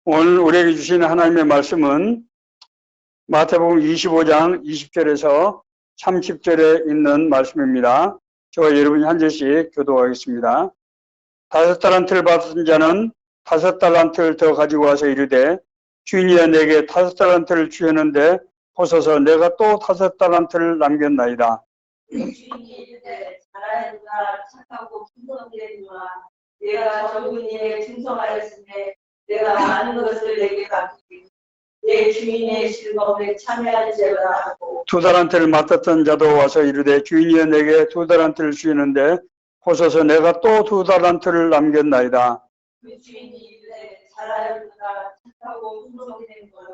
오늘 우리에게 주신 하나님의 말씀은 마태복음 25장 20절에서 30절에 있는 말씀입니다. 저와 여러분이 한 절씩 교독하겠습니다. 5달란트를 받은 자는 5달란트를 더 가지고 와서 이르되 주인이여 내게 5달란트를 주었는데 보소서 내가 또 5달란트를 남겼나이다. 주인이 이르되 잘하였다 착하고 충성되는구나. 내가 적은 일에 충성하였으니 내가 많은 것을 내게 맡기니 내 주인의 즐거움에 참여할지어다 하고 2달란트를 맡았던 자도 와서 이르되 주인이여 내게 2달란트를 주었는데 보소서 내가 또 2달란트를 남겼나이다. 그 주인이 이르되 잘하였다 착하고 충성되는구나.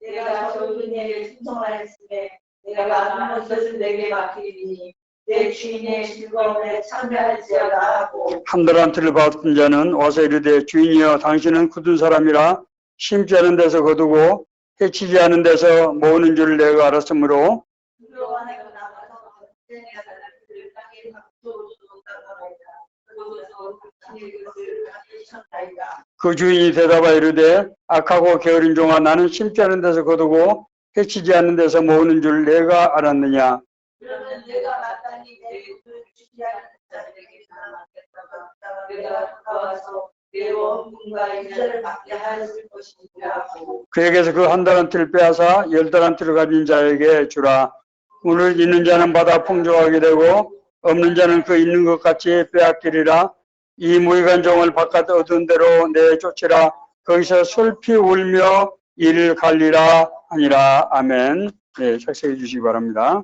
내가 적은 일에 충성하였으니 내가 많은 것을 내게 맡기니 내 주인의 즐거움에 참여할지어다 하고 1달란트를 받은 자는 와서 이르되 주인이여 당신은 굳은 사람이라 심지 않은 데서 거두고 해치지 않은 데서 모으는 줄 내가 알았으므로 불러와내가 나가서 내가 달란트를 땅에 각도로 줬다나이다. 그곳에서 당신의 것을 가지셨나이다. 그 주인이 대답하여 이르되 악하고 게으른 종아 나는 심지 않은 데서 거두고 해치지 않는 데서 모으는 줄 내가 알았느냐. 그러면 내가 마땅히 내 것을 주지 않은 자들에게 맡겼다가 내가 돌아와서 내 원금과 이자를 받게 하였을 것이니라 하고 그에게서 그 1달란트를 빼앗아 10달란트를 가진 자에게 주라. 오늘 있는 자는 받아 풍족하게 되고 없는 자는 그 있는 것 같이 빼앗기리라. 이 무익한 종을 바깥 얻은 대로 내쫓으라. 거기서 슬피 울며 이를 갈리라 하니라. 아멘. 네, 착석해 주시기 바랍니다.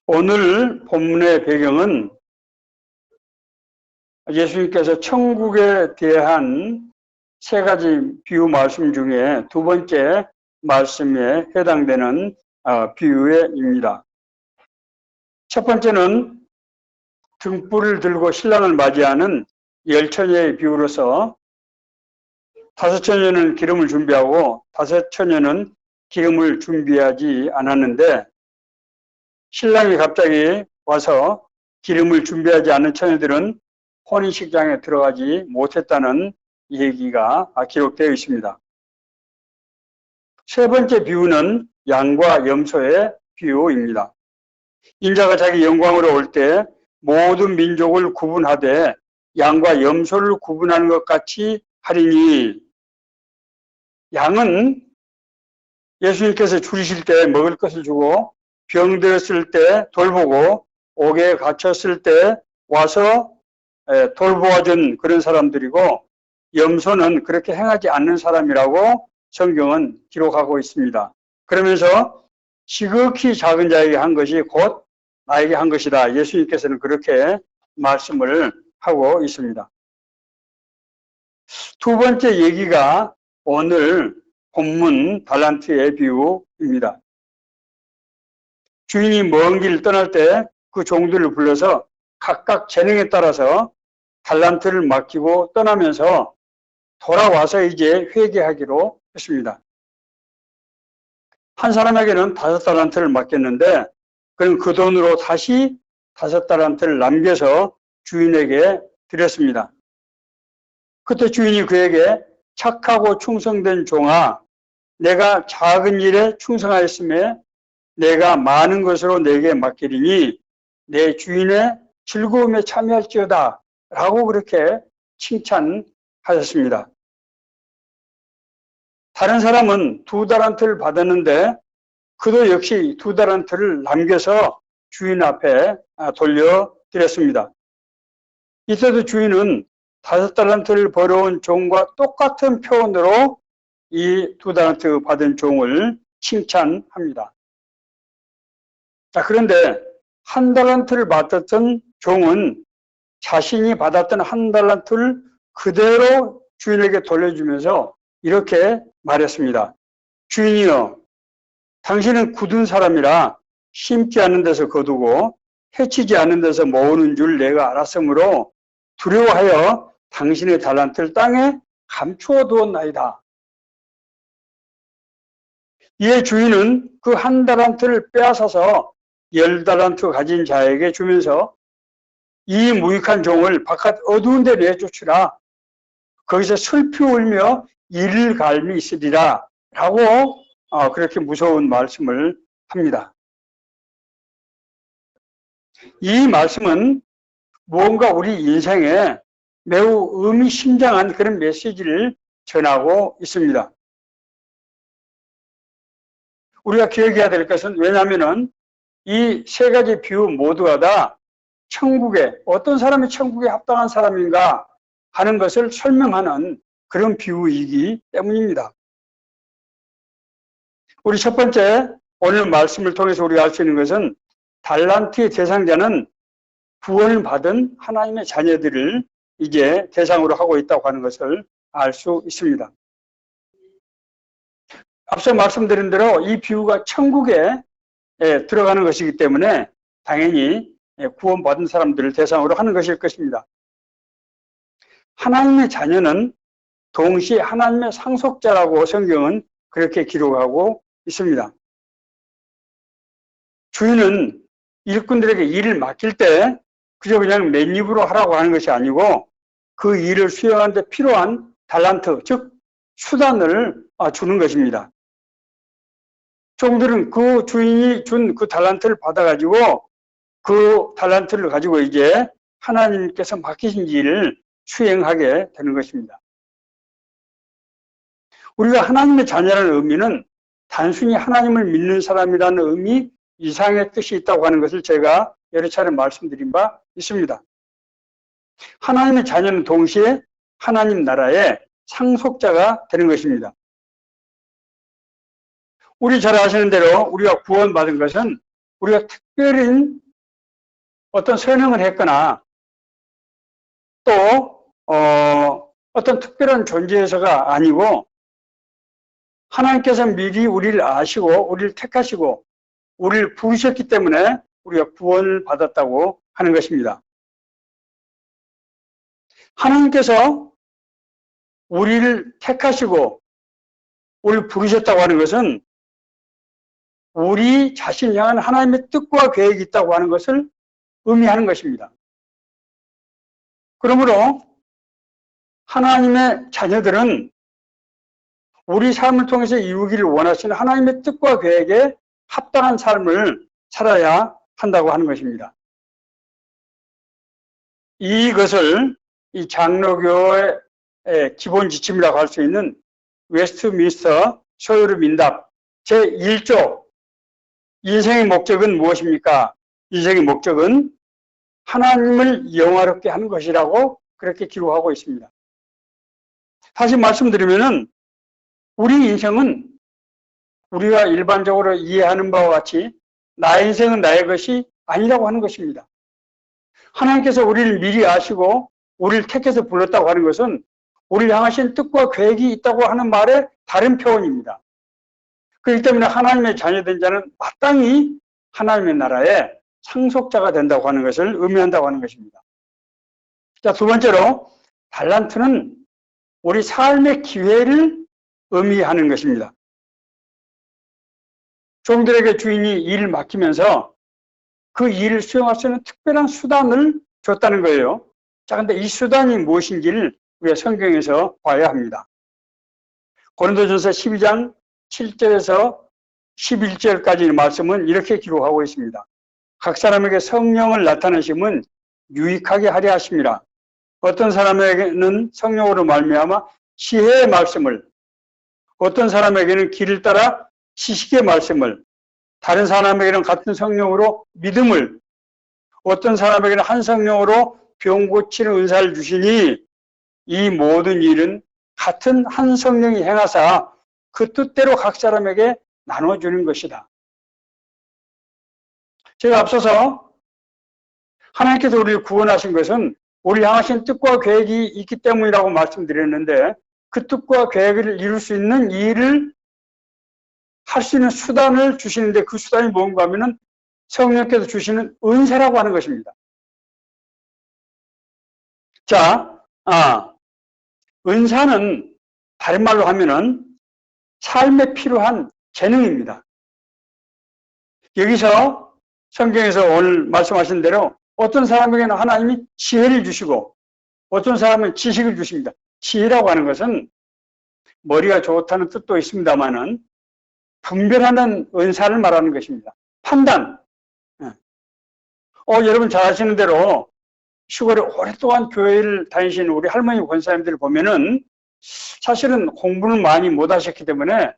오늘 본문의 배경은 예수님께서 천국에 대한 3가지 비유 말씀 중에 2번째 말씀에 해당되는 비유입니다. 첫 번째는 등불을 들고 신랑을 맞이하는 10처녀의 비유로서 5처녀는 기름을 준비하고 5처녀는 기름을 준비하지 않았는데 신랑이 갑자기 와서 기름을 준비하지 않은 처녀들은 혼인식장에 들어가지 못했다는 얘기가 기록되어 있습니다. 세 번째 비유는 양과 염소의 비유입니다. 인자가 자기 영광으로 올 때 모든 민족을 구분하되 양과 염소를 구분하는 것 같이 하리니 양은 예수님께서 줄이실 때 먹을 것을 주고 병들었을 때 돌보고 옥에 갇혔을 때 와서 돌보아준 그런 사람들이고 염소는 그렇게 행하지 않는 사람이라고 성경은 기록하고 있습니다. 그러면서 지극히 작은 자에게 한 것이 곧 나에게 한 것이다. 예수님께서는 그렇게 말씀을 하고 있습니다. 두 번째 얘기가 오늘 본문 달란트의 비유입니다. 주인이 먼 길 떠날 때 그 종들을 불러서 각각 재능에 따라서 달란트를 맡기고 떠나면서 돌아와서 이제 회개하기로 했습니다. 한 사람에게는 5달란트를 맡겼는데 그는 그 돈으로 다시 5달란트를 남겨서 주인에게 드렸습니다. 그때 주인이 그에게 착하고 충성된 종아, 내가 작은 일에 충성하였음에 내가 많은 것으로 내게 맡기리니 내 주인의 즐거움에 참여할지어다 라고 그렇게 칭찬하셨습니다. 다른 사람은 2달란트를 받았는데 그도 역시 2달란트를 남겨서 주인 앞에 돌려드렸습니다. 이때도 주인은 5달란트를 벌어온 종과 똑같은 표현으로 이 2달란트 받은 종을 칭찬합니다. 자, 그런데 1달란트를 받았던 종은 자신이 받았던 1달란트를 그대로 주인에게 돌려주면서 이렇게 말했습니다. 주인이여, 당신은 굳은 사람이라 심지 않는 데서 거두고 해치지 않는 데서 모으는 줄 내가 알았으므로 두려워하여 당신의 달란트를 땅에 감추어 두었나이다. 이에 주인은 그 1달란트를 빼앗아서 10달란트 가진 자에게 주면서 이 무익한 종을 바깥 어두운 데 내쫓으라. 거기서 슬피 울며 이를 갈미 있으리라. 라고 그렇게 무서운 말씀을 합니다. 이 말씀은 무언가 우리 인생에 매우 의미심장한 그런 메시지를 전하고 있습니다. 우리가 기억해야 될 것은, 왜냐하면 이 세 가지 비유 모두가 다 천국에, 어떤 사람이 천국에 합당한 사람인가 하는 것을 설명하는 그런 비유이기 때문입니다. 우리 첫 번째, 오늘 말씀을 통해서 우리가 알 수 있는 것은 달란트의 대상자는 구원을 받은 하나님의 자녀들을 이제 대상으로 하고 있다고 하는 것을 알 수 있습니다. 앞서 말씀드린 대로 이 비유가 천국에 들어가는 것이기 때문에 당연히 구원받은 사람들을 대상으로 하는 것일 것입니다. 하나님의 자녀는 동시에 하나님의 상속자라고 성경은 그렇게 기록하고 있습니다. 주인은 일꾼들에게 일을 맡길 때 그저 그냥 맨입으로 하라고 하는 것이 아니고 그 일을 수행하는 데 필요한 달란트, 즉 수단을 주는 것입니다. 종들은 그 주인이 준 그 달란트를 받아가지고 그 달란트를 가지고 이제 하나님께서 맡기신 일을 수행하게 되는 것입니다. 우리가 하나님의 자녀라는 의미는 단순히 하나님을 믿는 사람이라는 의미 이상의 뜻이 있다고 하는 것을 제가 여러 차례 말씀드린 바 있습니다. 하나님의 자녀는 동시에 하나님 나라의 상속자가 되는 것입니다. 우리 잘 아시는 대로 우리가 구원받은 것은 우리가 특별한 어떤 선행을 했거나 또 어떤 특별한 존재에서가 아니고 하나님께서 미리 우리를 아시고 우리를 택하시고 우리를 부르셨기 때문에 우리가 구원을 받았다고 하는 것입니다. 하나님께서 우리를 택하시고 우리를 부르셨다고 하는 것은 우리 자신을 향한 하나님의 뜻과 계획이 있다고 하는 것을 의미하는 것입니다. 그러므로 하나님의 자녀들은 우리 삶을 통해서 이루기를 원하시는 하나님의 뜻과 계획에 합당한 삶을 살아야 한다고 하는 것입니다. 이것을 이 장로교의 기본 지침이라고 할 수 있는 웨스트민스터 소요르 민답 제1조 인생의 목적은 무엇입니까? 인생의 목적은 하나님을 영화롭게 하는 것이라고 그렇게 기록하고 있습니다. 다시 말씀드리면은 우리 인생은 우리가 일반적으로 이해하는 바와 같이 나의 인생은 나의 것이 아니라고 하는 것입니다. 하나님께서 우리를 미리 아시고 우리를 택해서 불렀다고 하는 것은 우리를 향하신 뜻과 계획이 있다고 하는 말의 다른 표현입니다. 그렇기 때문에 하나님의 자녀된 자는 마땅히 하나님의 나라의 상속자가 된다고 하는 것을 의미한다고 하는 것입니다. 자, 두 번째로 달란트는 우리 삶의 기회를 의미하는 것입니다. 종들에게 주인이 일을 맡기면서 그 일을 수행할 수 있는 특별한 수단을 줬다는 거예요. 자, 근데 이 수단이 무엇인지를 우리가 성경에서 봐야 합니다. 고린도전서 12장 7절에서 11절까지의 말씀은 이렇게 기록하고 있습니다. 각 사람에게 성령을 나타내심은 유익하게 하려 하심이라. 어떤 사람에게는 성령으로 말미암아 지혜의 말씀을, 어떤 사람에게는 길을 따라 지식의 말씀을, 다른 사람에게는 같은 성령으로 믿음을, 어떤 사람에게는 한 성령으로 병 고치는 은사를 주시니 이 모든 일은 같은 한 성령이 행하사 그 뜻대로 각 사람에게 나눠주는 것이다. 제가 앞서서 하나님께서 우리를 구원하신 것은 우리를 향하신 뜻과 계획이 있기 때문이라고 말씀드렸는데 그 뜻과 계획을 이룰 수 있는 일을 할 수 있는 수단을 주시는데 그 수단이 뭔가 하면은 성령께서 주시는 은사라고 하는 것입니다. 자, 은사는 다른 말로 하면은 삶에 필요한 재능입니다. 여기서 성경에서 오늘 말씀하신 대로 어떤 사람에게는 하나님이 지혜를 주시고 어떤 사람은 지식을 주십니다. 지혜라고 하는 것은 머리가 좋다는 뜻도 있습니다만은 분별하는 은사를 말하는 것입니다. 판단. 여러분 잘 아시는 대로 시골에 오랫동안 교회를 다니신 우리 할머니 권사님들을 보면은 사실은 공부는 많이 못 하셨기 때문에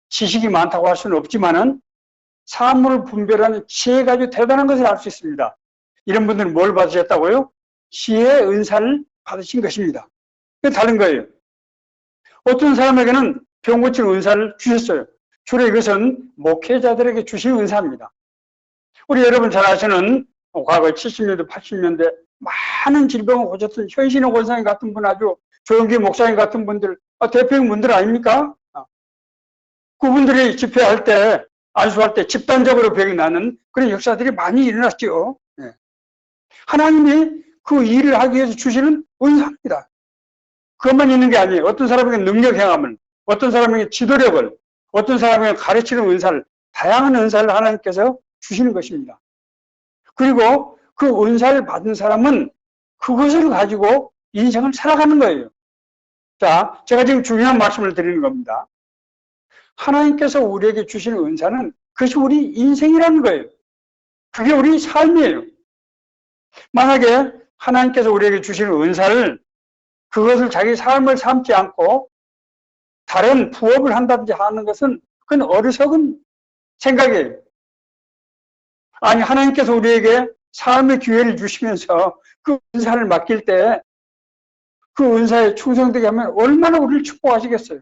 지식이 많다고 할 수는 없지만은 사물을 분별하는 지혜가 아주 대단한 것을 알 수 있습니다. 이런 분들은 뭘 받으셨다고요? 지혜의 은사를 받으신 것입니다. 그게 다른 거예요. 어떤 사람에게는 병 고치는 은사를 주셨어요. 주로 이것은 목회자들에게 주신 은사입니다. 우리 여러분 잘 아시는 과거 70년대, 80년대 많은 질병을 고쳤던 현신호 권사님 같은 분, 아주 조영기 목사님 같은 분들, 대표인 분들 아닙니까? 그분들이 집회할 때, 안수할 때 집단적으로 병이 나는 그런 역사들이 많이 일어났죠. 하나님이 그 일을 하기 위해서 주시는 은사입니다. 그것만 있는 게 아니에요. 어떤 사람에게 능력 행함을, 어떤 사람에게 지도력을, 어떤 사람에게 가르치는 은사를, 다양한 은사를 하나님께서 주시는 것입니다. 그리고 그 은사를 받은 사람은 그것을 가지고 인생을 살아가는 거예요. 자, 제가 지금 중요한 말씀을 드리는 겁니다. 하나님께서 우리에게 주시는 은사는 그것이 우리 인생이라는 거예요. 그게 우리 삶이에요. 만약에 하나님께서 우리에게 주시는 은사를 그것을 자기 삶을 삼지 않고 다른 부업을 한다든지 하는 것은 그건 어리석은 생각이에요. 아니, 하나님께서 우리에게 삶의 기회를 주시면서 그 은사를 맡길 때 그 은사에 충성되게 하면 얼마나 우리를 축복하시겠어요.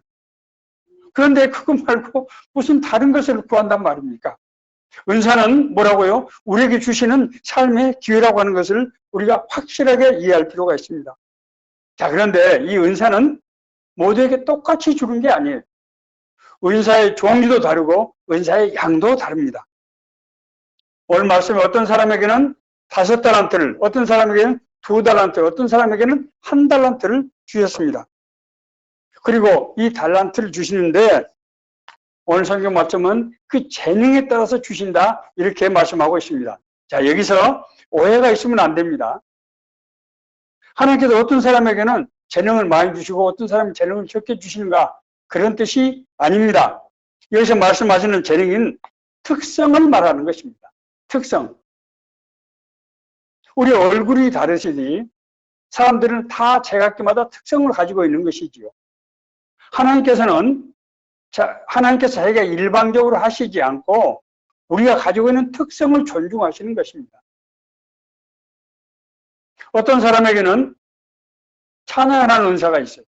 그런데 그거 말고 무슨 다른 것을 구한단 말입니까? 은사는 뭐라고요? 우리에게 주시는 삶의 기회라고 하는 것을 우리가 확실하게 이해할 필요가 있습니다. 자, 그런데 이 은사는 모두에게 똑같이 주는 게 아니에요. 은사의 종류도 다르고 은사의 양도 다릅니다. 오늘 말씀에 어떤 사람에게는 5달란트를, 어떤 사람에게는 2달란트, 어떤 사람에게는 1달란트를 주셨습니다. 그리고 이 달란트를 주시는데 오늘 성경 말씀은 그 재능에 따라서 주신다 이렇게 말씀하고 있습니다. 자, 여기서 오해가 있으면 안 됩니다. 하나님께서 어떤 사람에게는 재능을 많이 주시고 어떤 사람은 재능을 적게 주시는가 그런 뜻이 아닙니다. 여기서 말씀하시는 재능인 특성을 말하는 것입니다. 특성. 우리 얼굴이 다르시니 사람들은 다 제각기마다 특성을 가지고 있는 것이지요. 하나님께서 자기가 일방적으로 하시지 않고 우리가 가지고 있는 특성을 존중하시는 것입니다. 어떤 사람에게는 찬양하는 은사가 있어요.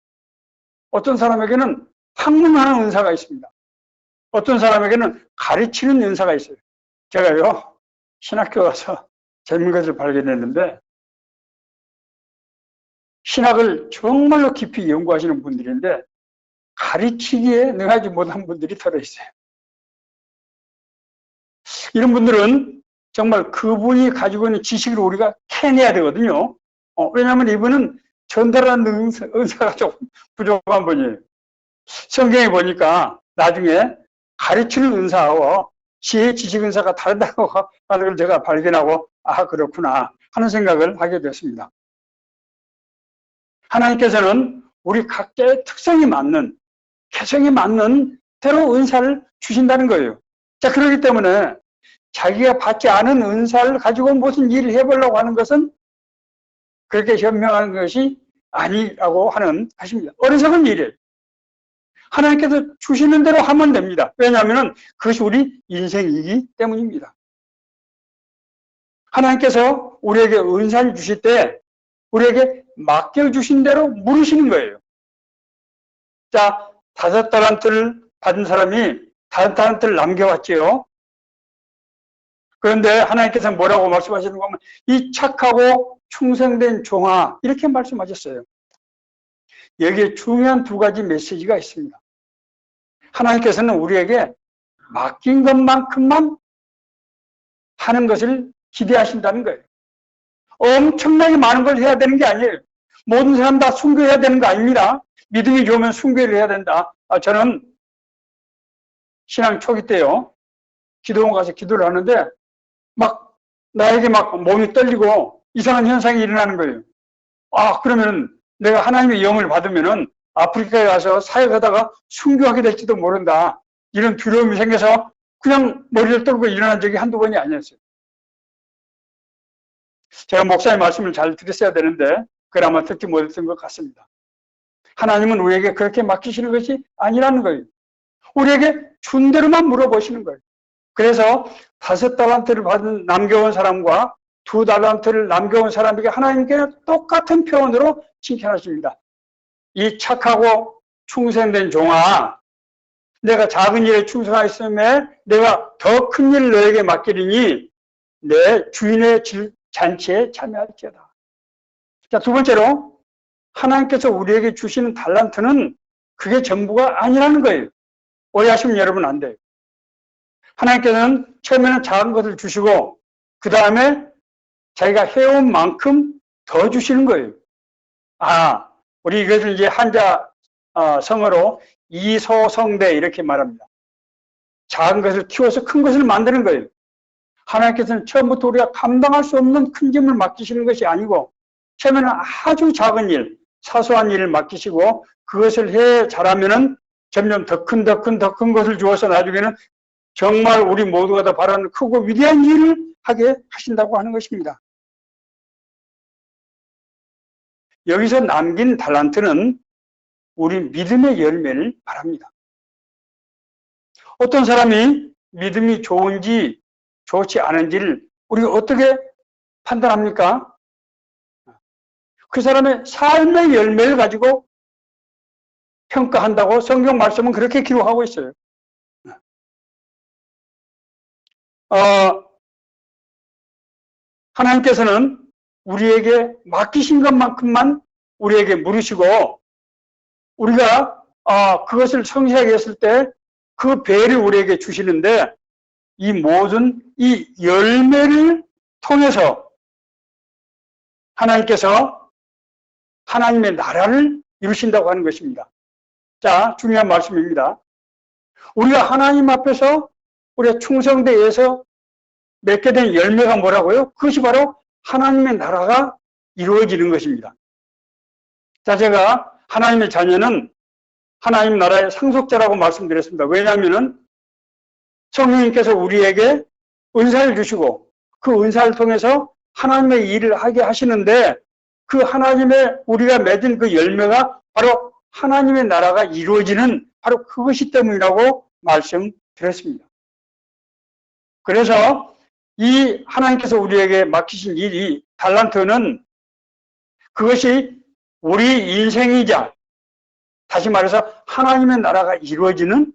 어떤 사람에게는 학문하는 은사가 있습니다. 어떤 사람에게는 가르치는 은사가 있어요. 제가요, 신학교 가서 재밌는 것을 발견했는데 신학을 정말로 깊이 연구하시는 분들인데 가르치기에 능하지 못한 분들이 들어있어요. 이런 분들은 정말 그분이 가지고 있는 지식을 우리가 캐내야 되거든요. 왜냐하면 이분은 전달하는 은사가 조금 부족한 분이에요. 성경에 보니까 나중에 가르치는 은사와 지혜 지식 은사가 다르다고 하는 걸 제가 발견하고 그렇구나 하는 생각을 하게 됐습니다. 하나님께서는 우리 각자의 특성이 맞는 개성이 맞는 대로 은사를 주신다는 거예요. 자, 그렇기 때문에 자기가 받지 않은 은사를 가지고 무슨 일을 해보려고 하는 것은 그렇게 현명한 것이 아니라고 하는 것입니다. 어리석은 일이에요. 하나님께서 주시는 대로 하면 됩니다. 왜냐하면 그것이 우리 인생이기 때문입니다. 하나님께서 우리에게 은사를 주실 때 우리에게 맡겨주신 대로 물으시는 거예요. 자, 5달란트를 받은 사람이 5달란트를 남겨왔지요. 그런데 하나님께서 뭐라고 말씀하시는 거면 이 착하고 충성된 종아 이렇게 말씀하셨어요. 여기에 중요한 2가지 메시지가 있습니다. 하나님께서는 우리에게 맡긴 것만큼만 하는 것을 기대하신다는 거예요. 엄청나게 많은 걸 해야 되는 게 아니에요. 모든 사람 다 순교해야 되는 거 아닙니다. 믿음이 좋으면 순교를 해야 된다. 저는 신앙 초기 때요. 기도원 가서 기도를 하는데 막 나에게 막 몸이 떨리고 이상한 현상이 일어나는 거예요. 아, 그러면 내가 하나님의 영을 받으면은 아프리카에 가서 사역하다가 순교하게 될지도 모른다. 이런 두려움이 생겨서 그냥 머리를 떨고 일어난 적이 한두 번이 아니었어요. 제가 목사의 말씀을 잘 들었어야 되는데 그걸 아마 듣지 못했던 것 같습니다. 하나님은 우리에게 그렇게 맡기시는 것이 아니라는 거예요. 우리에게 준 대로만 물어보시는 거예요. 그래서 5달란트를 받은 남겨온 사람과 2달란트를 남겨온 사람에게 하나님께 똑같은 표현으로 칭찬하십니다. 이 착하고 충성된 종아, 내가 작은 일에 충성하였음에 내가 더 큰 일을 너에게 맡기리니 내 주인의 잔치에 참여할지어다. 자, 두 번째로 하나님께서 우리에게 주시는 달란트는 그게 전부가 아니라는 거예요. 오해하시면 여러분 안 돼요. 하나님께서는 처음에는 작은 것을 주시고 그 다음에 자기가 해온 만큼 더 주시는 거예요. 아, 우리 이것을 이제 한자 성어로 이소성대 이렇게 말합니다. 작은 것을 키워서 큰 것을 만드는 거예요. 하나님께서는 처음부터 우리가 감당할 수 없는 큰 짐을 맡기시는 것이 아니고 처음에는 아주 작은 일, 사소한 일을 맡기시고 그것을 해 잘하면은 점점 더 큰 것을 주어서 나중에는 정말 우리 모두가 다 바라는 크고 위대한 일을 하게 하신다고 하는 것입니다. 여기서 남긴 달란트는 우리 믿음의 열매를 말합니다. 어떤 사람이 믿음이 좋은지 좋지 않은지를 우리가 어떻게 판단합니까? 그 사람의 삶의 열매를 가지고 평가한다고 성경 말씀은 그렇게 기록하고 있어요. 하나님께서는 우리에게 맡기신 것만큼만 우리에게 물으시고 우리가 그것을 성실하게 했을 때 그 배를 우리에게 주시는데 이 모든 이 열매를 통해서 하나님께서 하나님의 나라를 이루신다고 하는 것입니다. 자, 중요한 말씀입니다. 우리가 하나님 앞에서 우리가 충성되어서 맺게 된 열매가 뭐라고요? 그것이 바로 하나님의 나라가 이루어지는 것입니다. 자, 제가 하나님의 자녀는 하나님 나라의 상속자라고 말씀드렸습니다. 왜냐하면 성령님께서 우리에게 은사를 주시고 그 은사를 통해서 하나님의 일을 하게 하시는데 그 하나님의 우리가 맺은 그 열매가 바로 하나님의 나라가 이루어지는 바로 그것이 때문이라고 말씀드렸습니다. 그래서 이 하나님께서 우리에게 맡기신 이 달란트는 그것이 우리 인생이자 다시 말해서 하나님의 나라가 이루어지는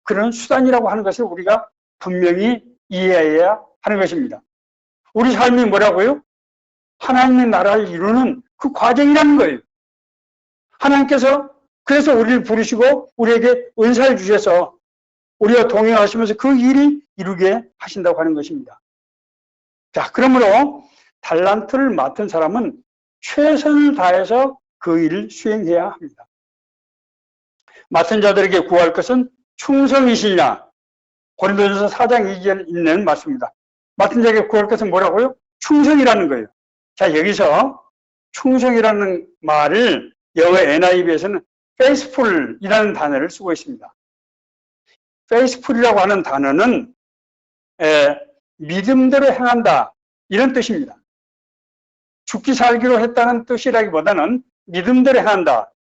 그런 수단이라고 하는 것을 우리가 분명히 이해해야 하는 것입니다. 우리 삶이 뭐라고요? 하나님의 나라를 이루는 그 과정이라는 거예요. 하나님께서 그래서 우리를 부르시고 우리에게 은사를 주셔서 우리와 동행하시면서 그 일이 이루게 하신다고 하는 것입니다. 자, 그러므로 달란트를 맡은 사람은 최선을 다해서 그 일을 수행해야 합니다. 맡은 자들에게 구할 것은 충성이시냐? 고린도전서 4장 2절 있는 말씀입니다. 맡은 자에게 구할 것은 뭐라고요? 충성이라는 거예요. 자, 여기서 충성이라는 말을 영어 NIV에서는 faithful이라는 단어를 쓰고 있습니다. faithful이라고 하는 단어는 믿음대로 행한다 이런 뜻입니다. 죽기 살기로 했다는 뜻이라기보다는 믿음대로 행한다,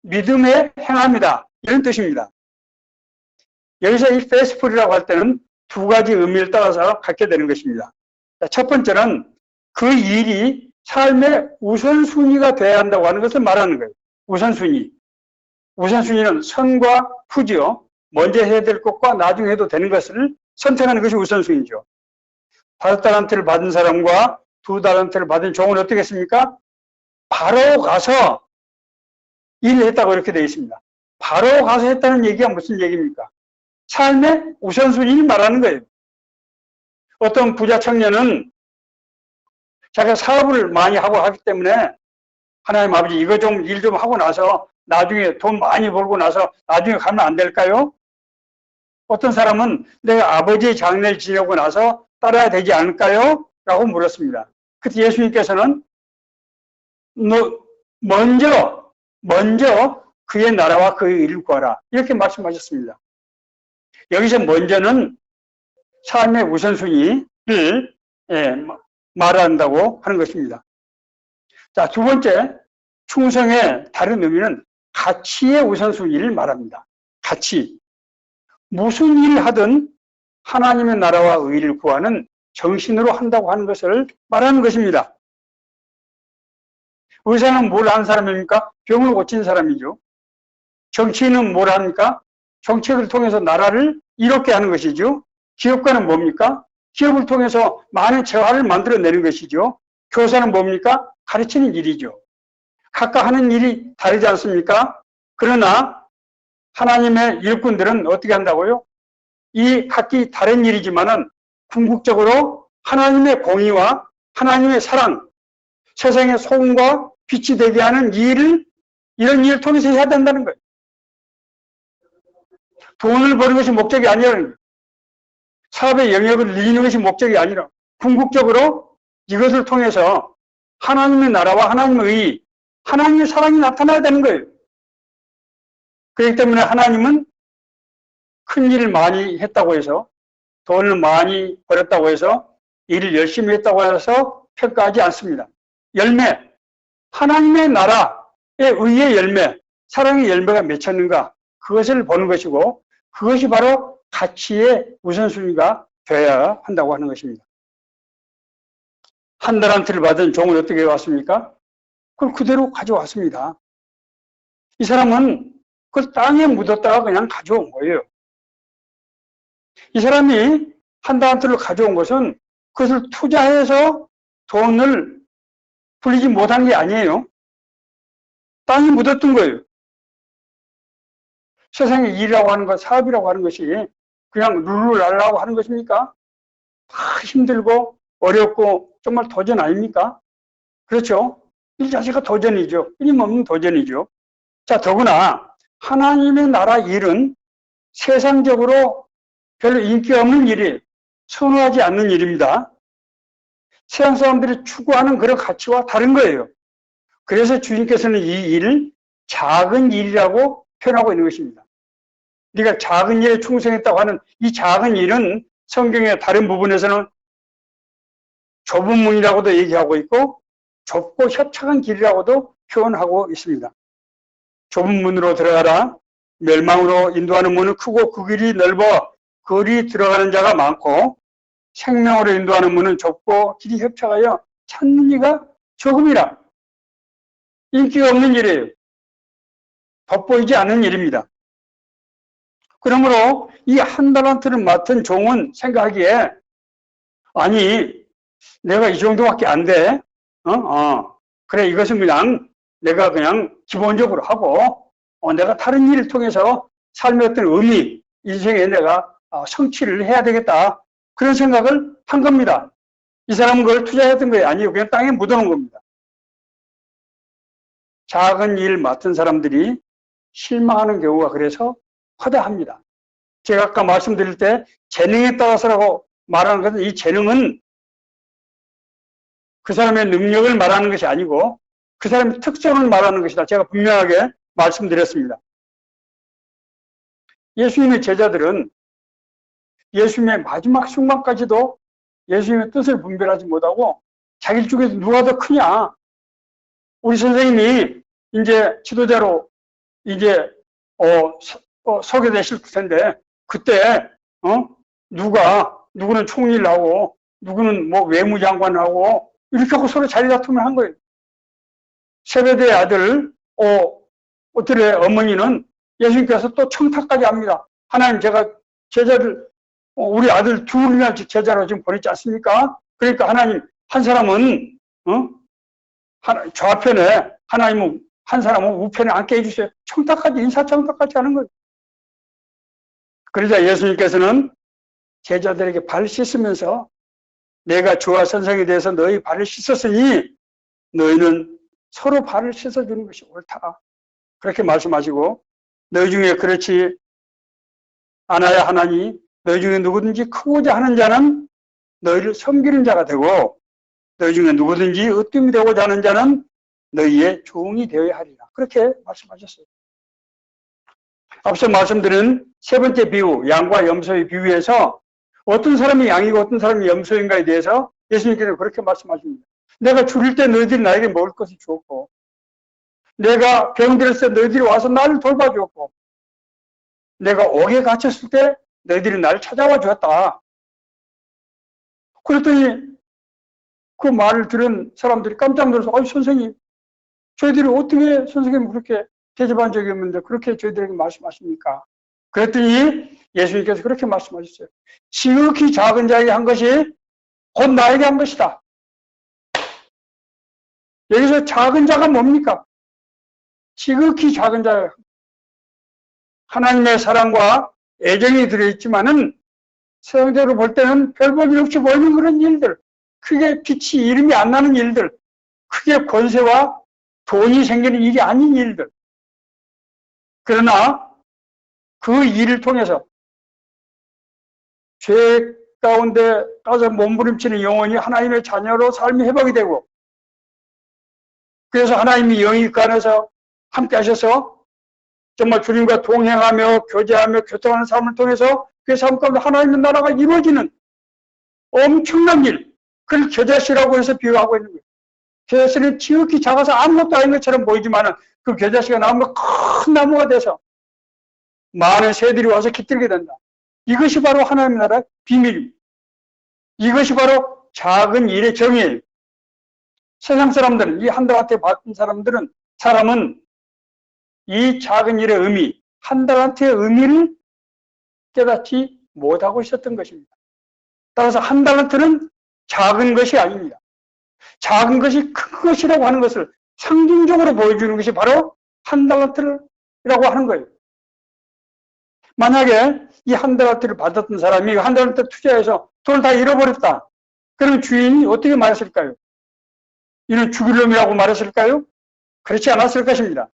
믿음에 행함이다 이런 뜻입니다. 여기서 이 faithful이라고 할 때는 두 가지 의미를 따라서 갖게 되는 것입니다. 첫 번째는 그 일이 삶의 우선순위가 돼야 한다고 하는 것을 말하는 거예요. 우선순위. 우선순위는 선과 후지요. 먼저 해야 될 것과 나중에 해도 되는 것을 선택하는 것이 우선순위죠. 5달란트를 받은 사람과 2달란트를 받은 종은 어떻게 했습니까? 바로 가서 일을 했다고 이렇게 되어 있습니다. 바로 가서 했다는 얘기가 무슨 얘기입니까? 삶의 우선순위를 말하는 거예요. 어떤 부자 청년은 자기가 사업을 많이 하고 하기 때문에 하나님 아버지 이거 좀 일 좀 하고 나서 나중에 돈 많이 벌고 나서 나중에 가면 안 될까요? 어떤 사람은 내가 아버지의 장례를 지내고 나서 따라야 되지 않을까요? 라고 물었습니다. 그때 예수님께서는 먼저 그의 나라와 그의 일을 구하라. 이렇게 말씀하셨습니다. 여기서 먼저는 삶의 우선순위를 말한다고 하는 것입니다. 자, 두 번째, 충성의 다른 의미는 가치의 우선순위를 말합니다. 가치. 무슨 일을 하든 하나님의 나라와 의를 구하는 정신으로 한다고 하는 것을 말하는 것입니다. 의사는 뭘 하는 사람입니까? 병을 고치는 사람이죠. 정치인은 뭘 합니까? 정책을 통해서 나라를 이롭게 하는 것이죠. 기업가는 뭡니까? 기업을 통해서 많은 재화를 만들어내는 것이죠. 교사는 뭡니까? 가르치는 일이죠. 각각 하는 일이 다르지 않습니까? 그러나 하나님의 일꾼들은 어떻게 한다고요? 이 각기 다른 일이지만은 궁극적으로 하나님의 공의와 하나님의 사랑, 세상의 소금과 빛이 되게 하는 일을, 이런 일을 통해서 해야 된다는 거예요. 돈을 버는 것이 목적이 아니라는 거예요. 사업의 영역을 늘리는 것이 목적이 아니라 궁극적으로 이것을 통해서 하나님의 나라와 하나님의 의, 하나님의 사랑이 나타나야 되는 거예요. 그렇기 때문에 하나님은 큰 일을 많이 했다고 해서, 돈을 많이 벌었다고 해서, 일을 열심히 했다고 해서 평가하지 않습니다. 열매, 하나님의 나라의 의의 열매, 사랑의 열매가 맺혔는가, 그것을 보는 것이고, 그것이 바로 가치의 우선순위가 되어야 한다고 하는 것입니다. 한 달란트를 받은 종은 어떻게 왔습니까? 그걸 그대로 가져왔습니다. 이 사람은 그걸 땅에 묻었다가 그냥 가져온 거예요. 이 사람이 한 달란트를 가져온 것은 그것을 투자해서 돈을 불리지 못한 게 아니에요. 땅에 묻었던 거예요. 세상에 일이라고 하는 것, 사업이라고 하는 것이 그냥 룰루랄라고 하는 것입니까? 다 힘들고 어렵고 정말 도전 아닙니까? 그렇죠? 일 자체가 도전이죠. 끊임없는 도전이죠. 자, 더구나 하나님의 나라 일은 세상적으로 별로 인기 없는 일이에요. 선호하지 않는 일입니다. 세상 사람들이 추구하는 그런 가치와 다른 거예요. 그래서 주님께서는 이 일을 작은 일이라고 표현하고 있는 것입니다. 네가 작은 일에 충성했다고 하는 이 작은 일은 성경의 다른 부분에서는 좁은 문이라고도 얘기하고 있고 좁고 협착한 길이라고도 표현하고 있습니다. 좁은 문으로 들어가라. 멸망으로 인도하는 문은 크고 그 길이 넓어 그리 들어가는 자가 많고 생명으로 인도하는 문은 좁고 길이 협착하여 찾는 이가 적음이라. 인기가 없는 일이에요. 돋보이지 않는 일입니다. 그러므로 이 한 달란트를 맡은 종은 생각하기에 아니 내가 이 정도밖에 안 돼. 그래 이것은 그냥 내가 그냥 기본적으로 하고 내가 다른 일을 통해서 삶의 어떤 의미, 인생에 내가 성취를 해야 되겠다. 그런 생각을 한 겁니다. 이 사람은 그걸 투자했던 거예요. 아니요. 그냥 땅에 묻어놓은 겁니다. 작은 일 맡은 사람들이 실망하는 경우가 그래서 허다합니다. 제가 아까 말씀드릴 때 재능에 따라서라고 말하는 것은 이 재능은 그 사람의 능력을 말하는 것이 아니고 그 사람의 특성을 말하는 것이다. 제가 분명하게 말씀드렸습니다. 예수님의 제자들은 예수님의 마지막 순간까지도 예수님의 뜻을 분별하지 못하고 자기 중에서 누가 더 크냐. 우리 선생님이 이제 지도자로 이제 서게 되실 텐데 그때 누구는 총리를 하고 누구는 뭐 외무장관을 하고 이렇게 하고 서로 자리 다툼을 한 거예요. 세베대의 아들 오들의 어머니는 예수님께서 또 청탁까지 합니다. 하나님 제가 제자를 우리 아들 둘이나 제자로 지금 보냈지 않습니까? 그러니까 하나님 한 사람은 좌편에 하나님은 한 사람은 우편에 앉게 해주세요. 청탁까지 인사청탁까지 하는 거예요. 그러자 예수님께서는 제자들에게 발을 씻으면서 내가 주와 선생에 대해서 너희 발을 씻었으니 너희는 서로 발을 씻어주는 것이 옳다. 그렇게 말씀하시고 너희 중에 그렇지 않아야 하나니 너희 중에 누구든지 크고자 하는 자는 너희를 섬기는 자가 되고 너희 중에 누구든지 으뜸이 되고자 하는 자는 너희의 종이 되어야 하리라. 그렇게 말씀하셨어요. 앞서 말씀드린 세 번째 비유, 양과 염소의 비유에서 어떤 사람이 양이고 어떤 사람이 염소인가에 대해서 예수님께서 그렇게 말씀하십니다. 내가 줄일 때 너희들이 나에게 먹을 것을 주었고, 내가 병들었을 때 너희들이 와서 나를 돌봐주었고, 내가 옥에 갇혔을 때 너희들이 나를 찾아와 주었다. 그랬더니 그 말을 들은 사람들이 깜짝 놀라서, 아이, 선생님, 저희들이 어떻게 선생님 그렇게 대접한 적이 없는데 그렇게 저희들에게 말씀하십니까? 그랬더니 예수님께서 그렇게 말씀하셨어요. 지극히 작은 자에게 한 것이 곧 나에게 한 것이다. 여기서 작은 자가 뭡니까? 지극히 작은 자. 하나님의 사랑과 애정이 들어있지만은 세상적으로 볼 때는 별 볼 일 없이 보이는 그런 일들, 크게 빛이 이름이 안 나는 일들, 크게 권세와 돈이 생기는 일이 아닌 일들. 그러나 그 일을 통해서 죄 가운데 가서 몸부림치는 영혼이 하나님의 자녀로 삶이 회복이 되고, 그래서 하나님이 영이 간에서 함께 하셔서 정말 주님과 동행하며 교제하며 교통하는 삶을 통해서 그 삶 가운데 하나님의 나라가 이루어지는 엄청난 일, 그걸 겨자씨라고 해서 비유하고 있는 거예요. 겨자씨는 지극히 작아서 아무것도 아닌 것처럼 보이지만 그 겨자씨가 나오면 큰 나무가 돼서 많은 새들이 와서 깃들게 된다. 이것이 바로 하나님의 나라의 비밀입니다. 이것이 바로 작은 일의 정의예요. 세상 사람들은, 이 한 달한테 받은 사람은 이 작은 일의 의미, 한 달한테의 의미를 깨닫지 못하고 있었던 것입니다. 따라서 한 달란트는 작은 것이 아닙니다. 작은 것이 큰 것이라고 하는 것을 상징적으로 보여주는 것이 바로 한 달란트라고 하는 거예요. 만약에 이 한 달란트를 받았던 사람이 한 달란트 투자해서 돈을 다 잃어버렸다. 그러면 주인이 어떻게 말했을까요? 이는 죽일 놈이라고 말했을까요? 그렇지 않았을 것입니다.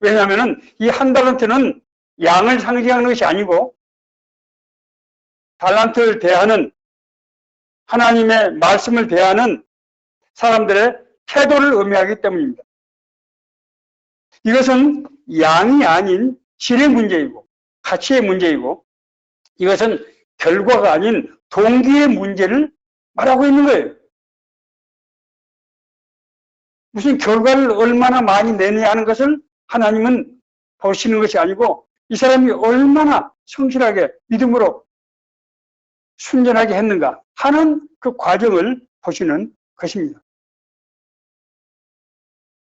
왜냐하면 이 한 달란트는 양을 상징하는 것이 아니고 달란트를 대하는, 하나님의 말씀을 대하는 사람들의 태도를 의미하기 때문입니다. 이것은 양이 아닌 질의 문제이고 가치의 문제이고, 이것은 결과가 아닌 동기의 문제를 말하고 있는 거예요. 무슨 결과를 얼마나 많이 내느냐 하는 것을 하나님은 보시는 것이 아니고, 이 사람이 얼마나 성실하게 믿음으로 순전하게 했는가 하는 그 과정을 보시는 것입니다.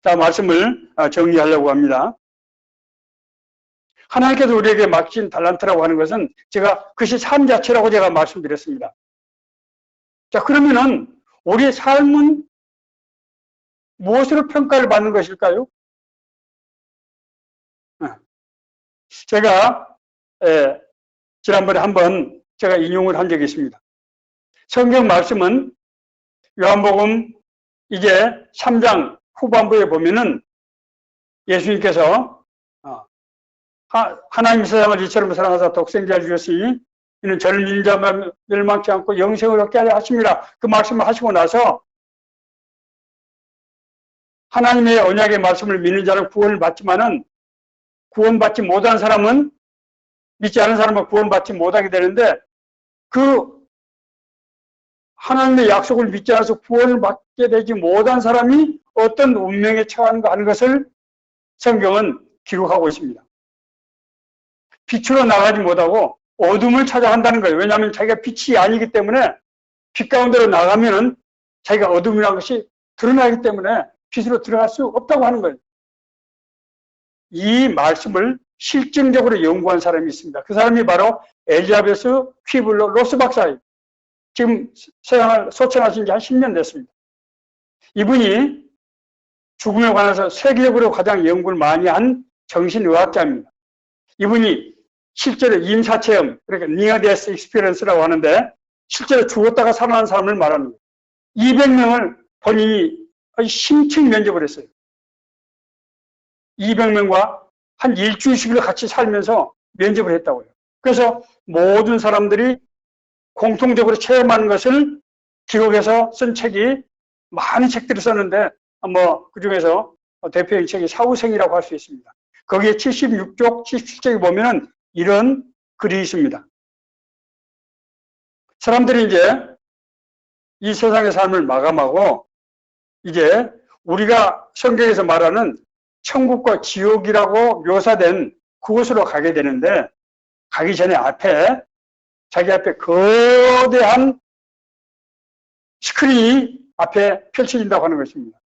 자, 말씀을 정리하려고 합니다. 하나님께서 우리에게 맡긴 달란트라고 하는 것은 그것이 삶 자체라고 제가 말씀드렸습니다. 자, 그러면은 우리의 삶은 무엇으로 평가를 받는 것일까요? 제가 지난번에 한번 제가 인용을 한 적이 있습니다. 성경 말씀은 요한복음 이제 3장 후반부에 보면은 예수님께서 하나님 세상을 이처럼 사랑하사 독생자를 주셨으니 이는 저를 믿는 자만 멸망치 않고 영생을 얻게 하려 하심이라, 그 말씀을 하시고 나서 하나님의 언약의 말씀을 믿는 자는 구원을 받지만은 구원받지 못한 사람은, 믿지 않은 사람은 구원받지 못하게 되는데, 그 하나님의 약속을 믿지 않아서 구원을 받게 되지 못한 사람이 어떤 운명에 처하는가 하는 것을 성경은 기록하고 있습니다. 빛으로 나가지 못하고 어둠을 찾아간다는 거예요. 왜냐하면 자기가 빛이 아니기 때문에, 빛 가운데로 나가면은 자기가 어둠이라는 것이 드러나기 때문에 빛으로 들어갈 수 없다고 하는 거예요. 이 말씀을 실증적으로 연구한 사람이 있습니다. 그 사람이 바로 엘리자베스 퀴블러 로스 박사예요. 지금 세상을 소천하신 지 한 10년 됐습니다. 이분이 죽음에 관해서 세계적으로 가장 연구를 많이 한 정신의학자입니다. 이분이 실제로 임사체험, 그러니까 니어 데스 익스피리언스라고 하는데, 실제로 죽었다가 살아난 사람을 말하는 거예요. 200명을 본인이 심층 면접을 했어요. 200명과 한 일주일씩을 같이 살면서 면접을 했다고요. 그래서 모든 사람들이 공통적으로 체험하는 것을 기록해서 쓴 책이 많은 책들을 썼는데 그중에서 대표적인 책이 사후생이라고 할 수 있습니다. 거기에 76쪽, 77쪽에 보면은 이런 글이 있습니다. 사람들이 이제 이 세상의 삶을 마감하고 이제 우리가 성경에서 말하는 천국과 지옥이라고 묘사된 그곳으로 가게 되는데 가기 전에 자기 앞에 거대한 스크린이 앞에 펼쳐진다고 하는 것입니다.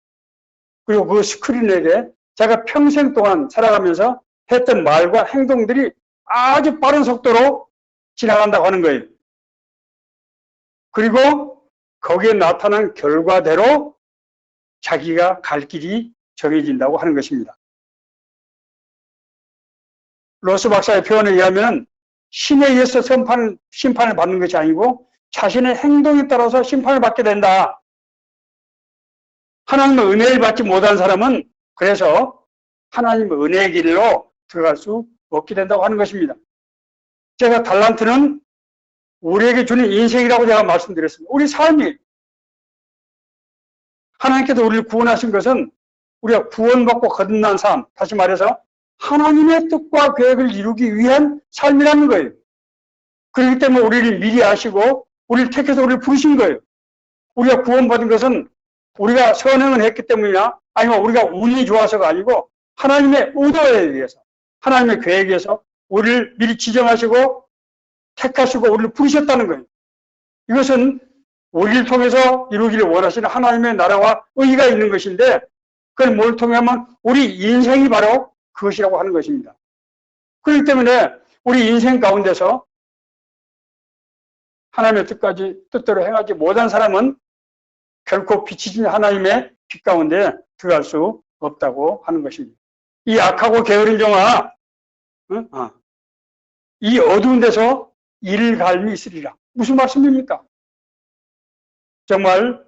그리고 그 스크린에게 자기가 평생 동안 살아가면서 했던 말과 행동들이 아주 빠른 속도로 지나간다고 하는 거예요. 그리고 거기에 나타난 결과대로 자기가 갈 길이 정해진다고 하는 것입니다. 로스 박사의 표현에 의하면 신에 의해서 심판을 받는 것이 아니고 자신의 행동에 따라서 심판을 받게 된다. 하나님의 은혜를 받지 못한 사람은 그래서 하나님의 은혜의 길로 들어갈 수 없게 된다고 하는 것입니다. 제가 달란트는 우리에게 주는 인생이라고 제가 말씀드렸습니다. 우리 삶이 하나님께서 우리를 구원하신 것은 우리가 구원받고 거듭난 삶, 다시 말해서 하나님의 뜻과 계획을 이루기 위한 삶이라는 거예요. 그렇기 때문에 우리를 미리 아시고 우리를 택해서 우리를 부르신 거예요. 우리가 구원받은 것은 우리가 선행을 했기 때문이나 아니면 우리가 운이 좋아서가 아니고 하나님의 의도에 의해서 하나님의 계획에 의해서 우리를 미리 지정하시고 택하시고 우리를 부르셨다는 거예요. 이것은 우리를 통해서 이루기를 원하시는 하나님의 나라와 의의가 있는 것인데 그걸 뭘 통해 하면 우리 인생이 바로 그것이라고 하는 것입니다. 그렇기 때문에 우리 인생 가운데서 하나님의 뜻대로 행하지 못한 사람은 결코 비치진 하나님의 빛 가운데 들어갈 수 없다고 하는 것입니다. 이 악하고 게으른 종아, 이 어두운 데서 일갈미 있으리라. 무슨 말씀입니까? 정말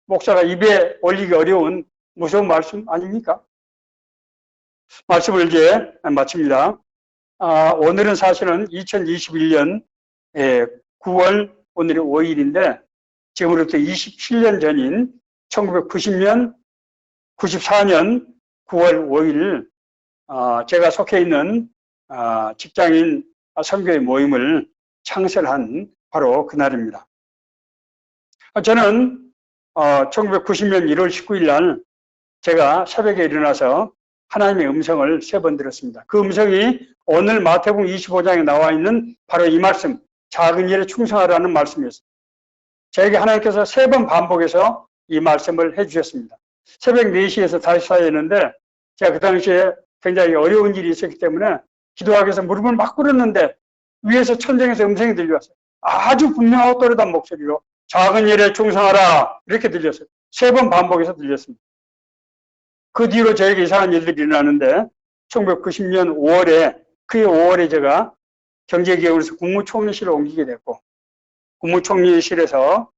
목사가 입에 올리기 어려운 무서운 말씀 아닙니까? 말씀을 이제 마칩니다. 오늘은 사실은 2021년 9월 오늘이 5일인데 지금으로부터 27년 전인 1994년 9월 5일 제가 속해 있는 직장인 선교회 모임을 창설한 바로 그날입니다. 저는 1990년 1월 19일 날 제가 새벽에 일어나서 하나님의 음성을 3번 들었습니다. 그 음성이 오늘 마태복음 25장에 나와 있는 바로 이 말씀, 작은 일에 충성하라는 말씀이었습니다. 저에게 하나님께서 3번 반복해서 이 말씀을 해주셨습니다. 새벽 4시에서 5시 사이였는데 제가 그 당시에 굉장히 어려운 일이 있었기 때문에 기도하기 위해서 무릎을 막 꿇었는데 위에서 천정에서 음성이 들려왔어요. 아주 분명하고 또렷한 목소리로 작은 일에 충성하라 이렇게 들렸어요. 3번 반복해서 들렸습니다. 그 뒤로 저에게 이상한 일들이 일어나는데 1990년 5월에 그해 5월에 제가 경제개혁에서 국무총리실로 옮기게 됐고 국무총리실에서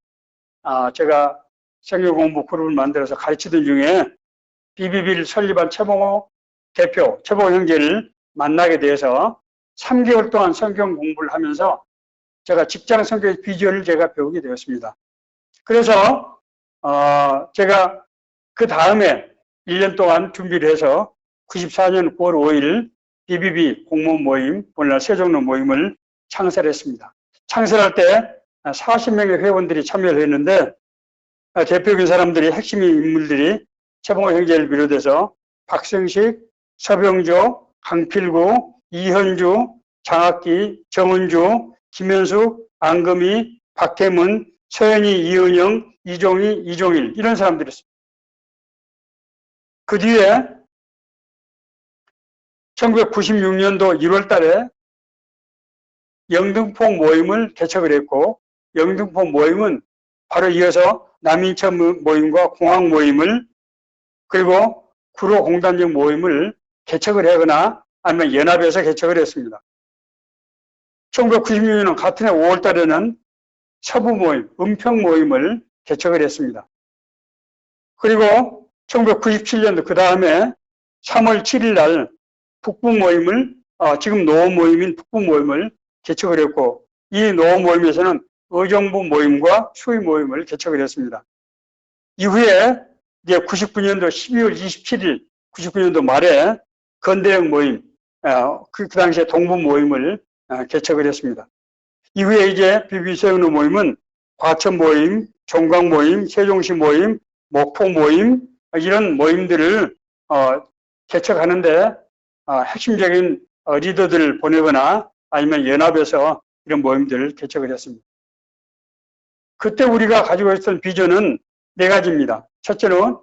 제가 성경공부 그룹을 만들어서 가르치던 중에 BBB를 설립한 최봉호 대표, 최봉호 형제를 만나게 돼서 3개월 동안 성경 공부를 하면서 제가 직장 성경의 비전을 제가 배우게 되었습니다. 그래서 제가 그 다음에 1년 동안 준비를 해서 94년 9월 5일 BBB 공무원 모임, 오늘날 세종로 모임을 창설했습니다. 창설할 때 40명의 회원들이 참여를 했는데 대표적인 사람들이 핵심 인물들이 최봉호 형제를 비롯해서 박성식, 서병조, 강필구, 이현주, 장학기, 정은주, 김현숙, 안금희, 박태문, 서현희, 이은영, 이종희, 이종일 이런 사람들이었습니다. 그 뒤에 1996년도 1월 달에 영등포 모임을 개척을 했고 영등포 모임은 바로 이어서 남인천 모임과 공학 모임을 그리고 구로 공단적 모임을 개척을 하거나 아니면 연합해서 개척을 했습니다. 1996년 같은 해 5월 달에는 서부 모임, 은평 모임을 개척을 했습니다. 그리고 1997년도 그 다음에 3월 7일 날 북부 모임을 지금 노원 모임인 북부 모임을 개척을 했고 이 노원 모임에서는 의정부 모임과 수의 모임을 개척을 했습니다. 이후에 이제 99년도 12월 27일, 99년도 말에 건대형 모임, 그 당시에 동부 모임을 개척을 했습니다. 이후에 이제 비비세운호 모임은 과천 모임, 종강 모임, 세종시 모임, 목포 모임, 이런 모임들을 개척하는데 핵심적인 리더들을 보내거나 아니면 연합해서 이런 모임들을 개척을 했습니다. 그때 우리가 가지고 있었던 비전은 4가지입니다. 첫째는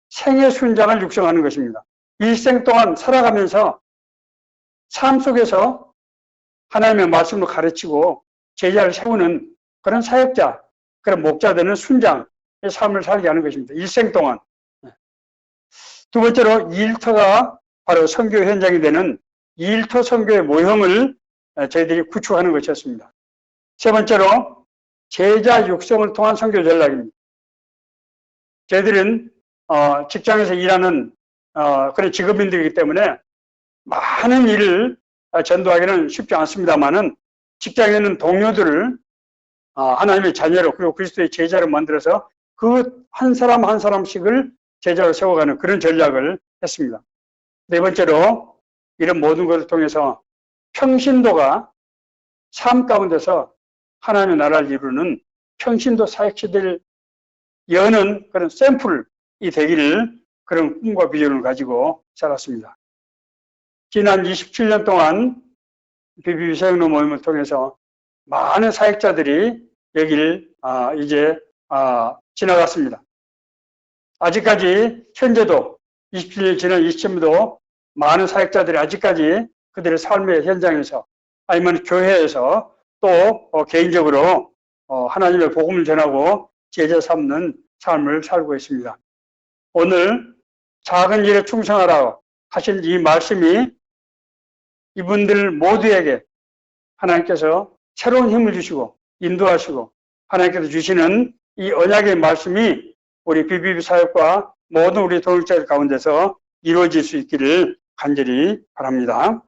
생애 순장을 육성하는 것입니다. 일생 동안 살아가면서 삶 속에서 하나님의 말씀을 가르치고 제자를 세우는 그런 사역자, 그런 목자 되는 순장의 삶을 살게 하는 것입니다. 일생 동안. 두 번째로 2일터가 바로 선교 현장이 되는 2일터 선교의 모형을 저희들이 구축하는 것이었습니다. 세 번째로 제자 육성을 통한 선교 전략입니다. 저희들은 직장에서 일하는 그런 직업인들이기 때문에 많은 일을 전도하기는 쉽지 않습니다만은 직장에 있는 동료들을 하나님의 자녀로 그리고 그리스도의 제자로 만들어서 그 한 사람 한 사람씩을 제자로 세워가는 그런 전략을 했습니다. 네 번째로 이런 모든 것을 통해서 평신도가 삶 가운데서 하나님의 나라를 이루는 평신도 사역시들 여는 그런 샘플이 되기를 그런 꿈과 비전을 가지고 살았습니다. 지난 27년 동안 비비세운호 모임을 통해서 많은 사역자들이 여기를 이제 지나갔습니다. 아직까지 현재도 27년 지난 시점도 많은 사역자들이 아직까지 그들의 삶의 현장에서 아니면 교회에서 또 개인적으로 하나님의 복음을 전하고 제자 삼는 삶을 살고 있습니다. 오늘 작은 일에 충성하라고 하신 이 말씀이 이분들 모두에게 하나님께서 새로운 힘을 주시고 인도하시고 하나님께서 주시는 이 언약의 말씀이 우리 BBB 사역과 모든 우리 동역자들 가운데서 이루어질 수 있기를 간절히 바랍니다.